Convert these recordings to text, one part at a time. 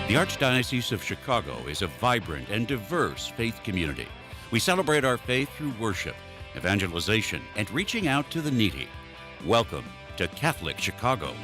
The Archdiocese of Chicago is a vibrant and diverse faith community. We celebrate our faith through worship, evangelization, and reaching out to the needy. Welcome to Catholic Chicago.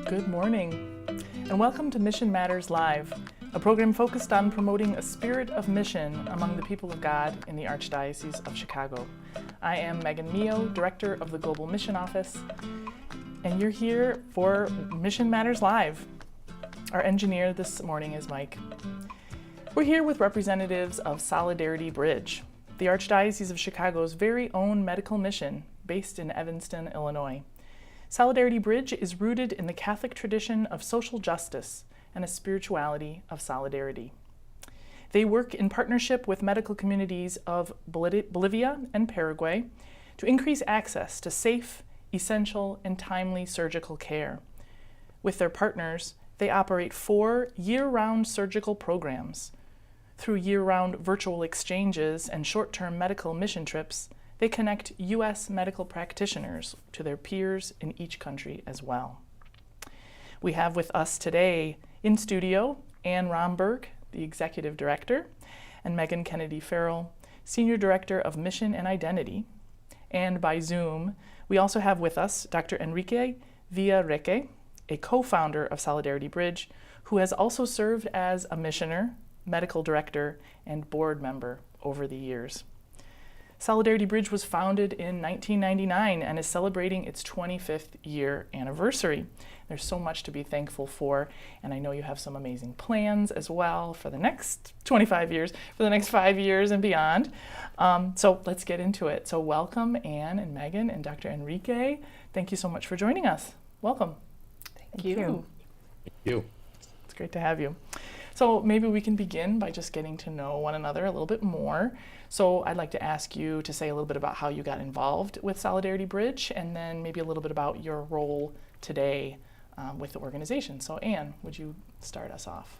Good morning, and welcome to Mission Matters Live, a program focused on promoting a spirit of mission among the people of God in the Archdiocese of Chicago. I am Megan Mio, Director of the Global Mission Office, and you're here for Mission Matters Live. Our engineer this morning is Mike. We're here with representatives of Solidarity Bridge, the Archdiocese of Chicago's very own medical mission based in Evanston, Illinois. Solidarity Bridge is rooted in the Catholic tradition of social justice and a spirituality of solidarity. They work in partnership with medical communities of Bolivia and Paraguay to increase access to safe, essential, and timely surgical care. With their partners, they operate 4 year-round surgical programs. Through year-round virtual exchanges and short-term medical mission trips, they connect U.S. medical practitioners to their peers in each country as well. We have with us today in studio Ann Romberg, the Executive Director, and Megan Kennedy Farrell, Senior Director of Mission and Identity. And by Zoom, we also have with us Dr. Enrique Villarreque, a co-founder of Solidarity Bridge, who has also served as a missioner, medical director, and board member over the years. Solidarity Bridge was founded in 1999 and is celebrating its 25th year anniversary. There's so much to be thankful for, and I know you have some amazing plans as well for the next 25 years, for the next 5 years and beyond. So let's get into it. So welcome, Ann and Megan and Dr. Enrique. Thank you so much for joining us. Welcome. Thank you. Thank you. It's great to have you. So maybe we can begin by just getting to know one another a little bit more. So I'd like to ask you to say a little bit about how you got involved with Solidarity Bridge, and then maybe a little bit about your role today with the organization. So Ann, would you start us off?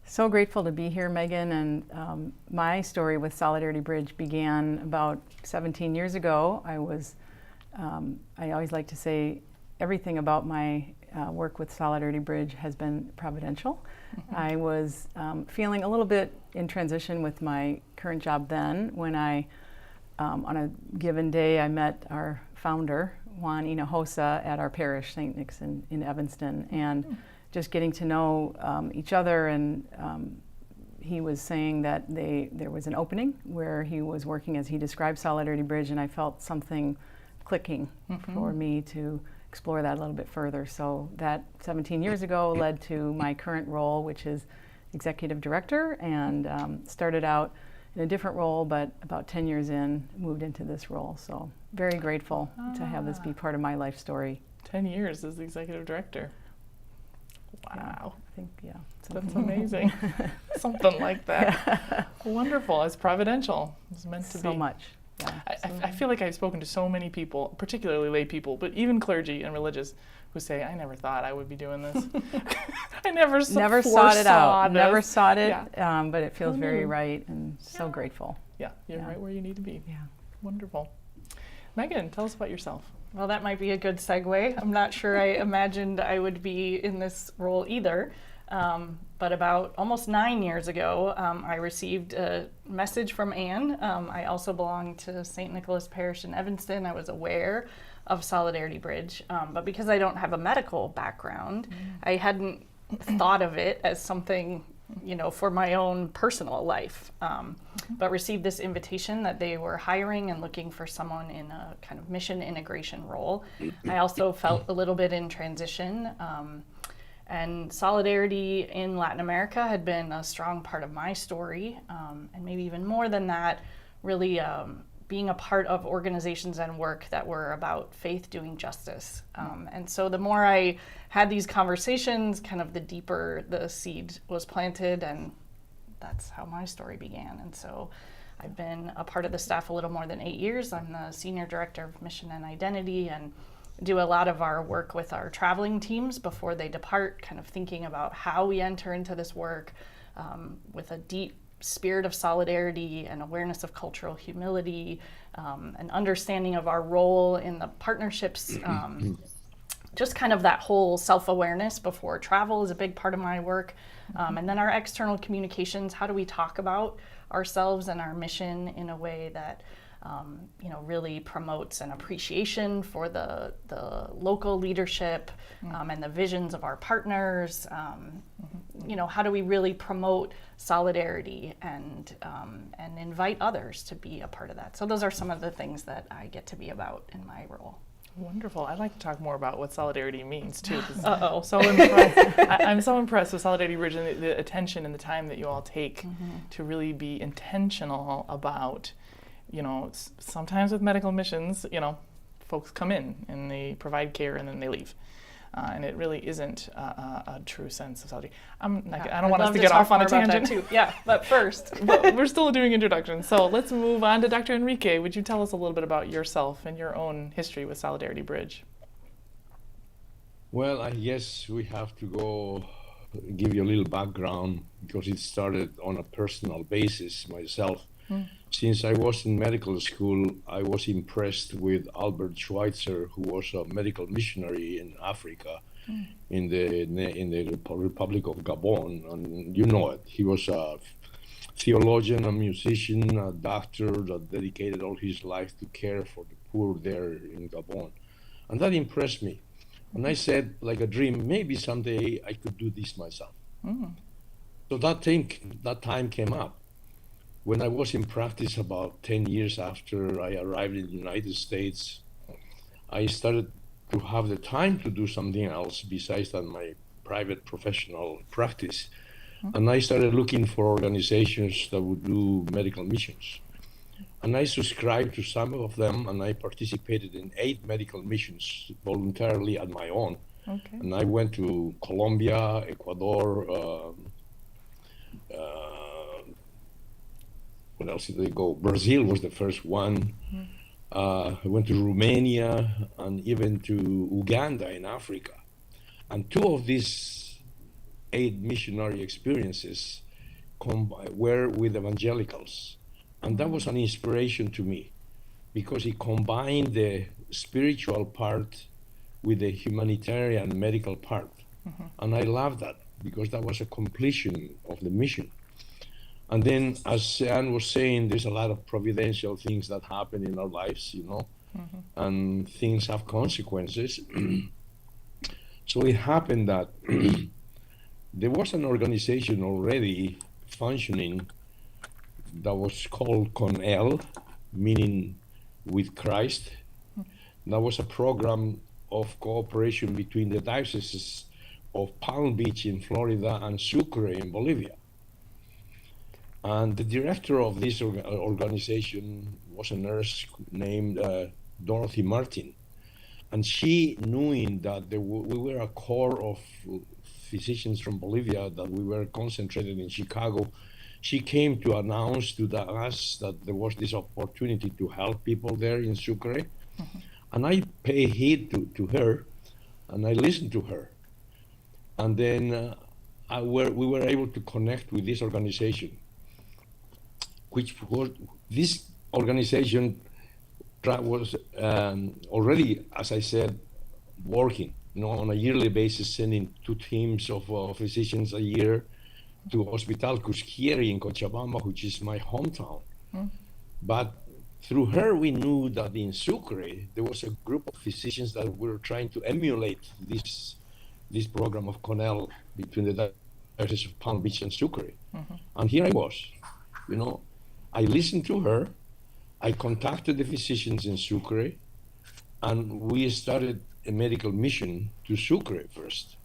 So grateful to be here, Megan, and my story with Solidarity Bridge began about 17 years ago. I always like to say everything about my work with Solidarity Bridge has been providential. Mm-hmm. I was feeling a little bit in transition with my current job then when I, on a given day, I met our founder, Juan Hinojosa, at our parish, St. Nick's in Evanston, and just getting to know each other. And he was saying that there was an opening where he was working as he described Solidarity Bridge, and I felt something clicking for me to explore that a little bit further. So that 17 years ago led to my current role, which is Executive Director, and started out in a different role, but about 10 years in, moved into this role. So very grateful to have this be part of my life story. 10 years as the Executive Director. Wow. Yeah, I think, yeah. That's amazing. Something like that. Yeah. Wonderful. It's providential. It's meant to be. So much. Yeah, I feel like I've spoken to so many people, particularly lay people, but even clergy and religious, who say, I never thought I would be doing this. I never sought it out. This. Never sought it, yeah. But it feels very right, and so grateful. Yeah, you're right where you need to be. Yeah. Wonderful. Megan, tell us about yourself. Well, that might be a good segue. I'm not sure I imagined I would be in this role either. But about almost 9 years ago, I received a message from Ann. I also belong to St. Nicholas Parish in Evanston. I was aware of Solidarity Bridge, but because I don't have a medical background, I hadn't thought of it as something, for my own personal life. But received this invitation that they were hiring and looking for someone in a kind of mission integration role. I also felt a little bit in transition. And solidarity in Latin America had been a strong part of my story, and maybe even more than that, really being a part of organizations and work that were about faith doing justice. And so the more I had these conversations, kind of the deeper the seed was planted, and that's how my story began. And so I've been a part of the staff a little more than 8 years. I'm the Senior Director of Mission and Identity, and do a lot of our work with our traveling teams before they depart, kind of thinking about how we enter into this work with a deep spirit of solidarity and awareness of cultural humility, an understanding of our role in the partnerships, just kind of that whole self-awareness before travel is a big part of my work. And then our external communications, how do we talk about ourselves and our mission in a way that really promotes an appreciation for the local leadership and the visions of our partners. How do we really promote solidarity and invite others to be a part of that? So those are some of the things that I get to be about in my role. Wonderful. I'd like to talk more about what solidarity means too. Uh-oh. So impressed. I'm so impressed with Solidarity Bridge and the attention and the time that you all take to really be intentional about, sometimes with medical missions, folks come in and they provide care and then they leave. And it really isn't a true sense of solidarity. I don't want us to get off on a tangent. Too. Yeah, but first. But we're still doing introductions. So let's move on to Dr. Enrique. Would you tell us a little bit about yourself and your own history with Solidarity Bridge? Well, I guess we have to go give you a little background because it started on a personal basis myself. Since I was in medical school, I was impressed with Albert Schweitzer, who was a medical missionary in Africa, in the Republic of Gabon, and you know it. He was a theologian, a musician, a doctor that dedicated all his life to care for the poor there in Gabon, and that impressed me. And I said, like a dream, maybe someday I could do this myself. So that time came up. When I was in practice about 10 years after I arrived in the United States, I started to have the time to do something else besides than my private professional practice. And I started looking for organizations that would do medical missions. And I subscribed to some of them, and I participated in 8 medical missions voluntarily on my own. Okay. And I went to Colombia, Ecuador, what else did they go? Brazil was the first one. I went to Romania and even to Uganda in Africa. And 2 of these 8 missionary experiences were with evangelicals. And that was an inspiration to me because it combined the spiritual part with the humanitarian medical part. And I love that because that was a completion of the mission. And then, as Anne was saying, there's a lot of providential things that happen in our lives, and things have consequences. So it happened that there was an organization already functioning that was called CONEL, meaning with Christ. That was a program of cooperation between the dioceses of Palm Beach in Florida and Sucre in Bolivia. And the director of this organization was a nurse named Dorothy Martin. And she, knowing that we were a core of physicians from Bolivia, that we were concentrated in Chicago, she came to announce to us that there was this opportunity to help people there in Sucre. And I paid heed to her, and I listened to her. And then we were able to connect with this organization, which was, this organization was already, as I said, working, on a yearly basis, sending 2 teams of physicians a year to Hospital Cusquieri in Cochabamba, which is my hometown. But through her, we knew that in Sucre, there was a group of physicians that were trying to emulate this program of CONEL between the dioceses of Palm Beach and Sucre. And here I was, I listened to her, I contacted the physicians in Sucre, and we started a medical mission to Sucre first,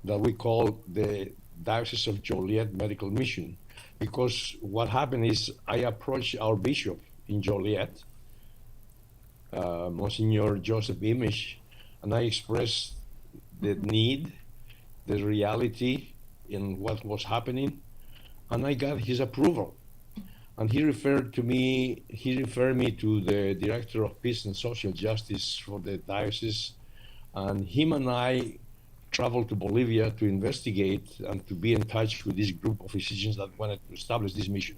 that we call the Diocese of Joliet Medical Mission. Because what happened is I approached our bishop in Joliet, Monsignor Joseph Imish, and I expressed the need, the reality in what was happening, and I got his approval. And he referred me to the Director of Peace and Social Justice for the diocese, And him and I traveled to Bolivia to investigate and to be in touch with this group of physicians that wanted to establish this mission.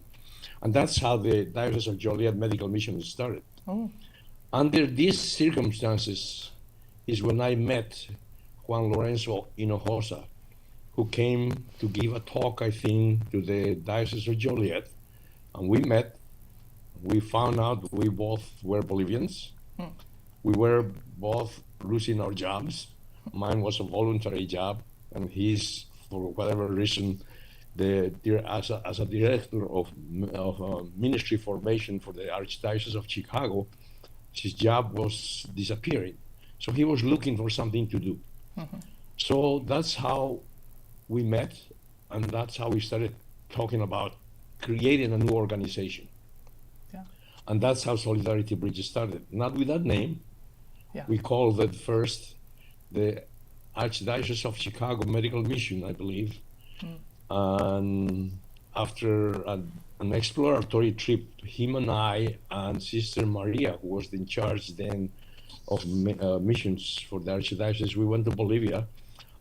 And that's how the Diocese of Joliet Medical Mission started. Oh. Under these circumstances is when I met Juan Lorenzo Hinojosa, who came to give a talk, I think, to the Diocese of Joliet. And we met. We found out we both were Bolivians. We were both losing our jobs. Mine was a voluntary job, and his, for whatever reason, as a director of ministry formation for the Archdiocese of Chicago, his job was disappearing. So he was looking for something to do. So that's how we met, and that's how we started talking about creating a new organization. Yeah. And that's how Solidarity Bridge started. Not with that name. Yeah. We called it first the Archdiocese of Chicago Medical Mission, I believe. And after an exploratory trip, him and I and Sister Maria, who was in charge then of missions for the Archdiocese, we went to Bolivia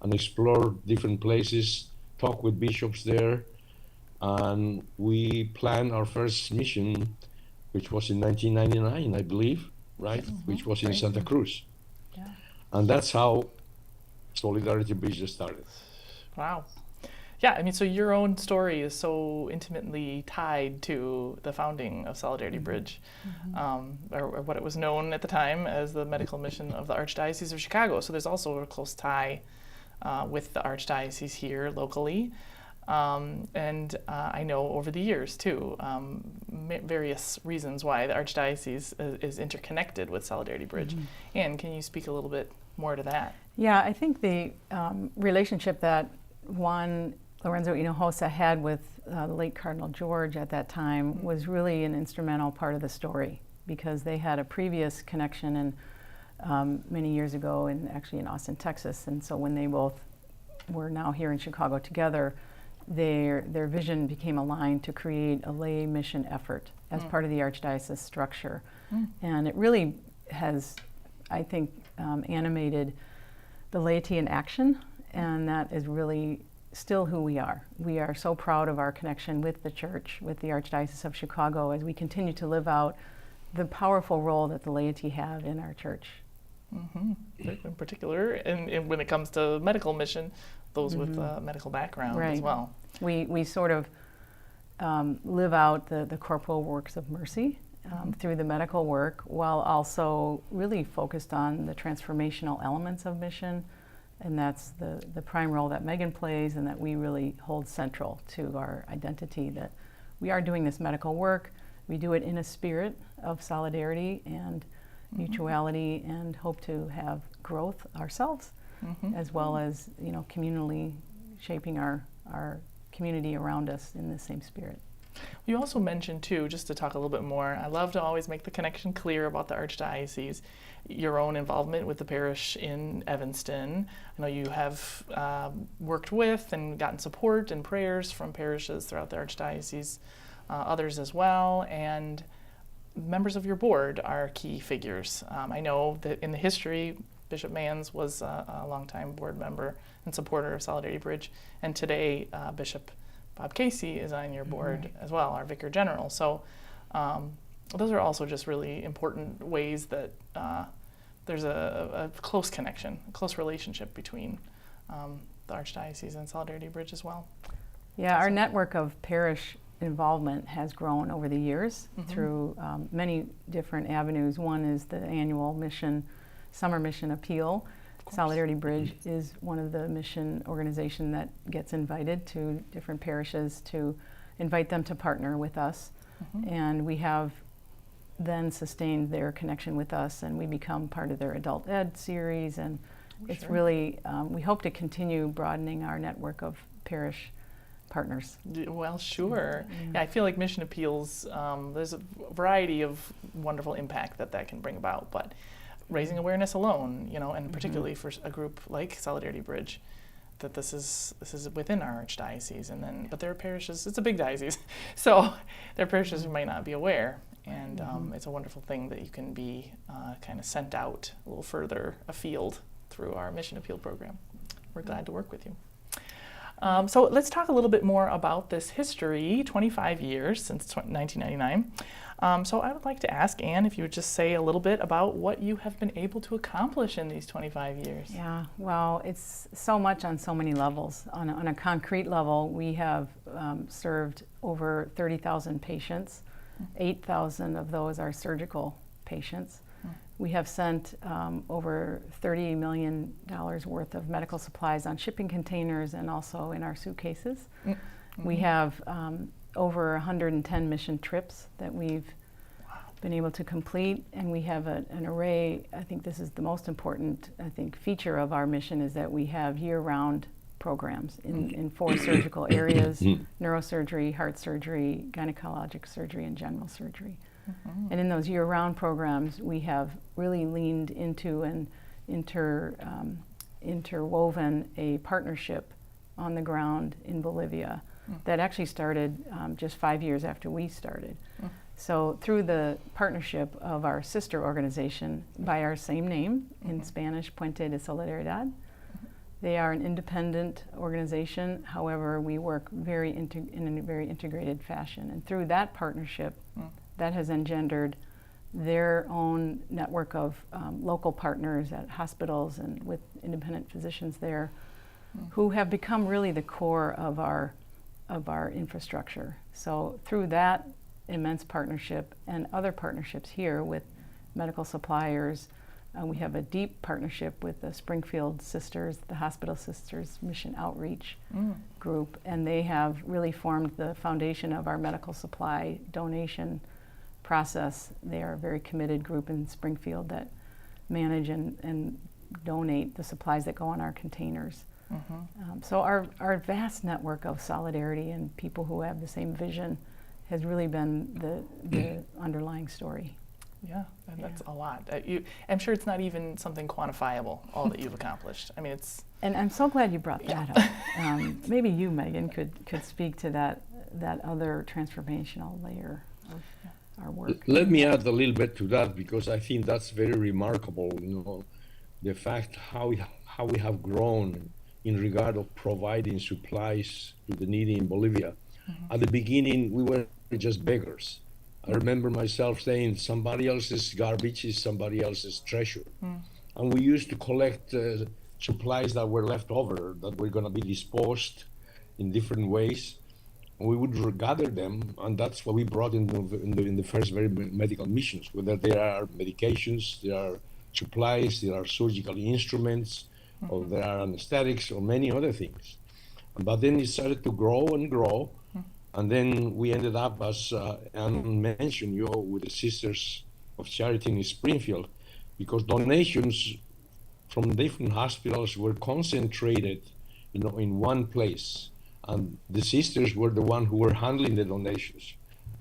and explored different places, talked with bishops there, and we planned our first mission, which was in 1999, I believe, right? Which was in Santa Cruz. Yeah. And that's how Solidarity Bridge started. Wow. Yeah, I mean, so your own story is so intimately tied to the founding of Solidarity Bridge, or what it was known at the time as the medical mission of the Archdiocese of Chicago. So there's also a close tie with the Archdiocese here locally. And I know over the years, too, various reasons why the Archdiocese is interconnected with Solidarity Bridge. Anne, can you speak a little bit more to that? Yeah, I think the relationship that Juan Lorenzo Hinojosa had with the late Cardinal George at that time was really an instrumental part of the story, because they had a previous connection many years ago, actually in Austin, Texas. And so when they both were now here in Chicago together, their vision became aligned to create a lay mission effort as part of the Archdiocese structure. And it really has, I think, animated the laity in action, and that is really still who we are. We are so proud of our connection with the Church, with the Archdiocese of Chicago, as we continue to live out the powerful role that the laity have in our Church. In particular, and when it comes to medical mission, those with a medical background as well. We sort of live out the corporal works of mercy through the medical work, while also really focused on the transformational elements of mission. And that's the prime role that Megan plays, and that we really hold central to our identity, that we are doing this medical work. We do it in a spirit of solidarity and mutuality, and hope to have growth ourselves, as well as, communally shaping our community around us in the same spirit. You also mentioned, too, just to talk a little bit more, I love to always make the connection clear about the Archdiocese, your own involvement with the parish in Evanston. I know you have worked with and gotten support and prayers from parishes throughout the Archdiocese, others as well, and members of your board are key figures. I know that in the history, Bishop Manns was a longtime board member and supporter of Solidarity Bridge, and today Bishop Bob Casey is on your board as well, our Vicar General. So those are also just really important ways that there's a close connection, a close relationship between the Archdiocese and Solidarity Bridge as well. Yeah, our network of parish involvement has grown over the years through many different avenues. One is the annual summer mission appeal. Solidarity Bridge is one of the mission organizations that gets invited to different parishes to invite them to partner with us. And we have then sustained their connection with us, and we become part of their adult ed series. And it's really, we hope to continue broadening our network of parish partners. Well, sure. Yeah, I feel like mission appeals, there's a variety of wonderful impact that can bring about, but raising awareness alone, and particularly for a group like Solidarity Bridge, that this is within our Archdiocese, but there are parishes, it's a big diocese, so there are parishes who might not be aware, and it's a wonderful thing that you can be kind of sent out a little further afield through our Mission Appeal program. We're glad to work with you. So let's talk a little bit more about this history, 25 years since 1999. So I would like to ask Anne if you would just say a little bit about what you have been able to accomplish in these 25 years. Yeah, well, it's so much on so many levels. On a concrete level, we have served over 30,000 patients. 8,000 of those are surgical patients. We have sent over $30 million worth of medical supplies on shipping containers and also in our suitcases. We have over 110 mission trips that we've been able to complete, and we have an array. I think this is the most important, feature of our mission, is that we have year-round programs in 4 surgical areas: neurosurgery, heart surgery, gynecologic surgery, and general surgery. And in those year-round programs, we have really leaned into and interwoven a partnership on the ground in Bolivia that actually started just 5 years after we started. So through the partnership of our sister organization by our same name, in Spanish, Puente de Solidaridad, they are an independent organization. However, we work in a very integrated fashion. And through that partnership, that has engendered their own network of local partners at hospitals and with independent physicians there, who have become really the core of our infrastructure. So through that immense partnership and other partnerships here with medical suppliers, we have a deep partnership with the Springfield Sisters, the Hospital Sisters Mission Outreach group, and they have really formed the foundation of our medical supply donation process. They are a very committed group in Springfield that manage and donate the supplies that go on our containers. So our vast network of solidarity and people who have the same vision has really been the underlying story. Yeah, that's a lot. I'm sure it's not even something quantifiable, all that you've accomplished. I mean, it's... And I'm so glad you brought that up. Maybe you, Megan, could speak to that other transformational layer of our work. Let me add a little bit to that, because I think that's very remarkable, the fact how we have grown in regard of providing supplies to the needy in Bolivia. At the beginning, we were just beggars. I remember myself saying somebody else's garbage is somebody else's treasure. And we used to collect supplies that were left over, that were going to be disposed in different ways. And we would gather them, and that's what we brought in the first very medical missions, whether there are medications, there are supplies, there are surgical instruments, or there are anesthetics, or many other things. But then it started to grow and grow. And then we ended up, as Anne mentioned, with the Sisters of Charity in Springfield, because donations from different hospitals were concentrated, in one place, and the sisters were the one who were handling the donations.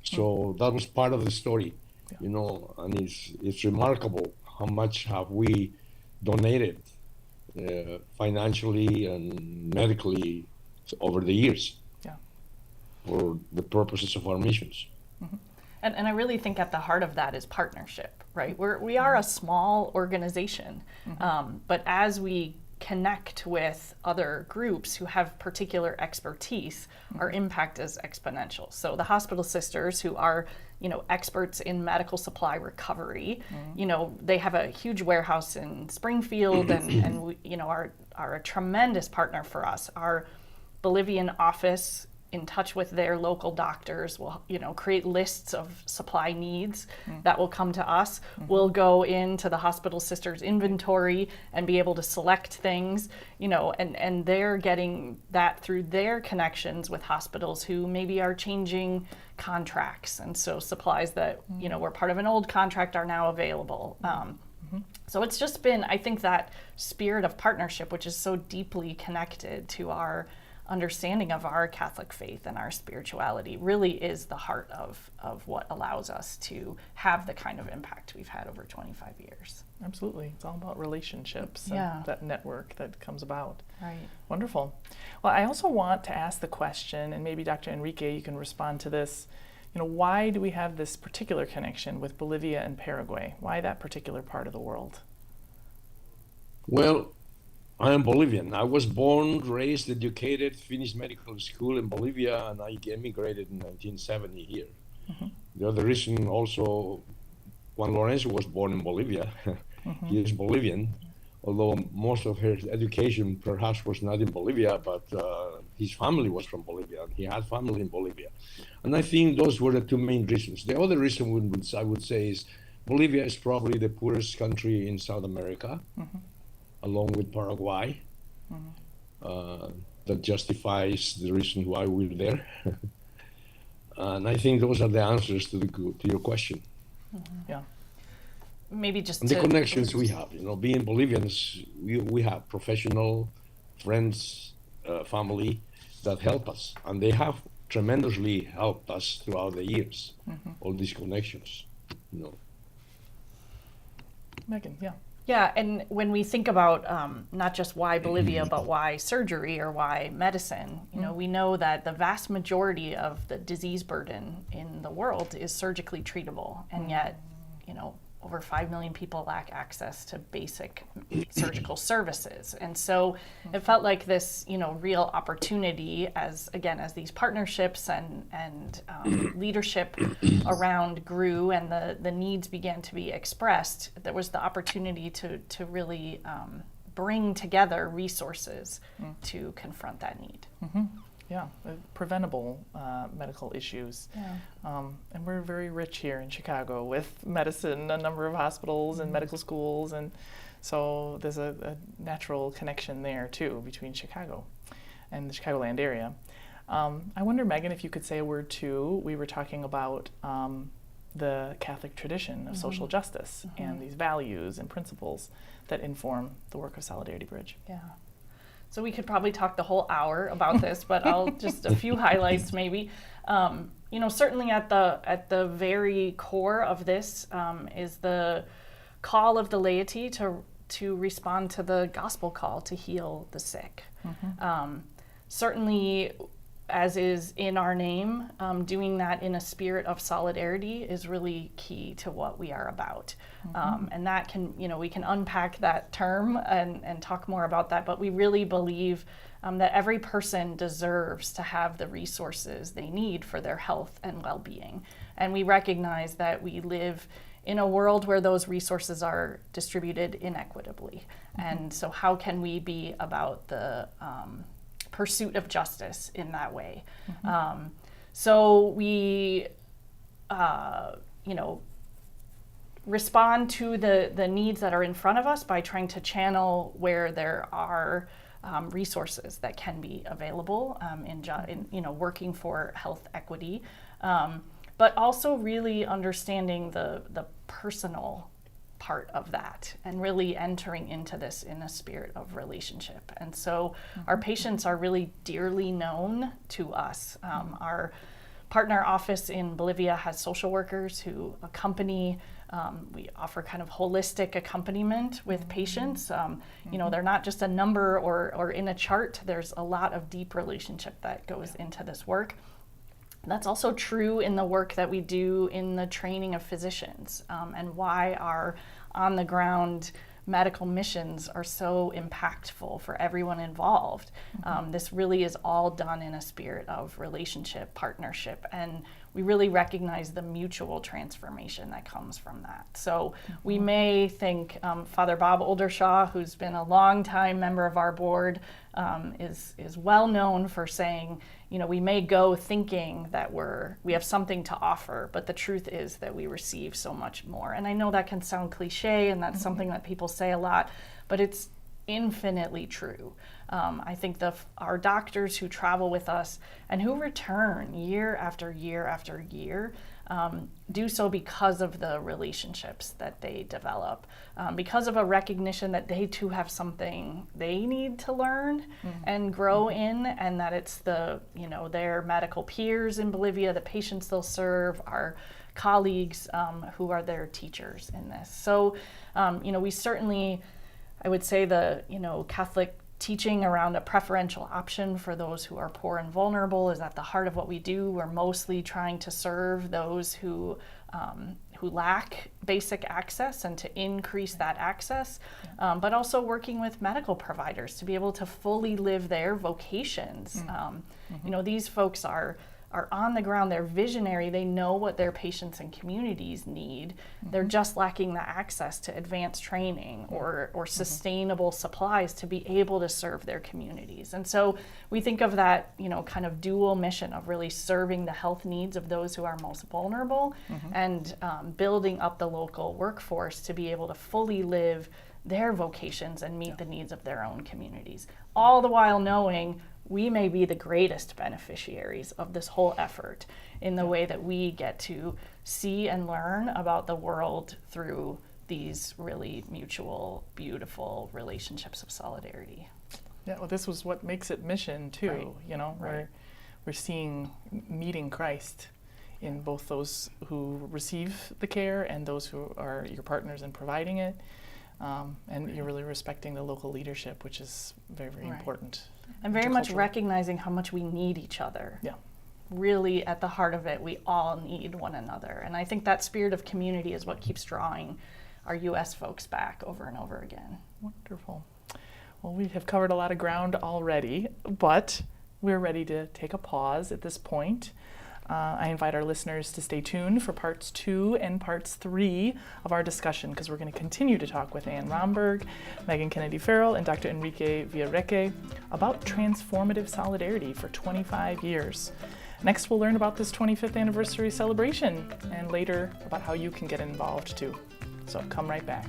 So that was part of the story, and it's remarkable how much have we donated financially and medically over the years. For the purposes of our missions. And I really think at the heart of that is partnership, right? We are a small organization, but as we connect with other groups who have particular expertise, our impact is exponential. So the Hospital Sisters, who are experts in medical supply recovery, they have a huge warehouse in Springfield, and we, are a tremendous partner for us. Our Bolivian office, in touch with their local doctors, will create lists of supply needs that will come to us. We'll go into the Hospital Sisters inventory and be able to select things, and they're getting that through their connections with hospitals who maybe are changing contracts, and so supplies that were part of an old contract are now available. So it's just been, I think, that spirit of partnership, which is so deeply connected to our understanding of our Catholic faith and our spirituality, really is the heart of what allows us to have the kind of impact we've had over 25 years. Absolutely. It's all about relationships and that network that comes about. Right. Wonderful. Well, I also want to ask the question, and maybe Dr. Enrique, you can respond to this, why do we have this particular connection with Bolivia and Paraguay? Why that particular part of the world? Well, I am Bolivian. I was born, raised, educated, finished medical school in Bolivia, and I emigrated in 1970 here. The other reason also, Juan Lorenzo was born in Bolivia. He is Bolivian, although most of his education perhaps was not in Bolivia, but his family was from Bolivia, and he had family in Bolivia. And I think those were the two main reasons. The other reason I would say is Bolivia is probably the poorest country in South America, along with Paraguay. That justifies the reason why we're there. And I think those are the answers to your question. Yeah. Maybe just And the connections we have, being Bolivians, we have professional friends, family that help us, and they have tremendously helped us throughout the years. All these connections, Megan, yeah. Yeah, and when we think about not just why Bolivia, but why surgery or why medicine, we know that the vast majority of the disease burden in the world is surgically treatable, and yet, over 5 million people lack access to basic surgical services. And so it felt like this, real opportunity as these partnerships and leadership around grew and the needs began to be expressed, there was the opportunity to really bring together resources to confront that need. Yeah, preventable medical issues. Yeah. And we're very rich here in Chicago with medicine, a number of hospitals and medical schools, and so there's a natural connection there too between Chicago and the Chicagoland area. I wonder, Megan, if you could say a word too. We were talking about the Catholic tradition of social justice and these values and principles that inform the work of Solidarity Bridge. Yeah. So we could probably talk the whole hour about this, but I'll just a few highlights maybe. Certainly at the very core of this is the call of the laity to respond to the gospel call to heal the sick. Certainly, as is in our name, doing that in a spirit of solidarity is really key to what we are about. And that can, we can unpack that term and talk more about that, but we really believe that every person deserves to have the resources they need for their health and well-being. And we recognize that we live in a world where those resources are distributed inequitably. And so how can we be about the pursuit of justice in that way? So we, respond to the needs that are in front of us by trying to channel where there are resources that can be available in working for health equity, but also really understanding the personal part of that and really entering into this in a spirit of relationship. And so our patients are really dearly known to us. Our partner office in Bolivia has social workers who accompany. We offer kind of holistic accompaniment with patients. They're not just a number or in a chart. There's a lot of deep relationship that goes into this work. That's also true in the work that we do in the training of physicians, and why our on-the-ground medical missions are so impactful for everyone involved. This really is all done in a spirit of relationship, partnership, and we really recognize the mutual transformation that comes from that. So we may think Father Bob Oldershaw, who's been a long-time member of our board, is well known for saying, we may go thinking that we have something to offer, but the truth is that we receive so much more. And I know that can sound cliche, and that's something that people say a lot, but it's infinitely true. I think our doctors who travel with us and who return year after year after year do so because of the relationships that they develop, because of a recognition that they too have something they need to learn and grow in, and that it's their medical peers in Bolivia, the patients they'll serve, our colleagues who are their teachers in this. So, we certainly, I would say the Catholic teaching around a preferential option for those who are poor and vulnerable is at the heart of what we do. We're mostly trying to serve those who lack basic access and to increase that access, but also working with medical providers to be able to fully live their vocations. You know, these folks are on the ground, they're visionary, they know what their patients and communities need. They're just lacking the access to advanced training or sustainable supplies to be able to serve their communities. And so we think of that, you know, kind of dual mission of really serving the health needs of those who are most vulnerable and building up the local workforce to be able to fully live their vocations and meet the needs of their own communities. All the while knowing we may be the greatest beneficiaries of this whole effort in the way that we get to see and learn about the world through these really mutual, beautiful relationships of solidarity. Yeah, well, this was what makes it mission too. Right. You know, we're seeing meeting Christ in both those who receive the care and those who are your partners in providing it. And you're really respecting the local leadership, which is very, very important. And very much recognizing how much we need each other. Yeah. Really, at the heart of it, we all need one another. And I think that spirit of community is what keeps drawing our U.S. folks back over and over again. Wonderful. Well, we have covered a lot of ground already, but we're ready to take a pause at this point. I invite our listeners to stay tuned for parts 2 and parts 3 of our discussion, because we're going to continue to talk with Ann Romberg, Megan Kennedy Farrell, and Dr. Enrique Villarreque about transformative solidarity for 25 years. Next, we'll learn about this 25th anniversary celebration, and later about how you can get involved too. So come right back.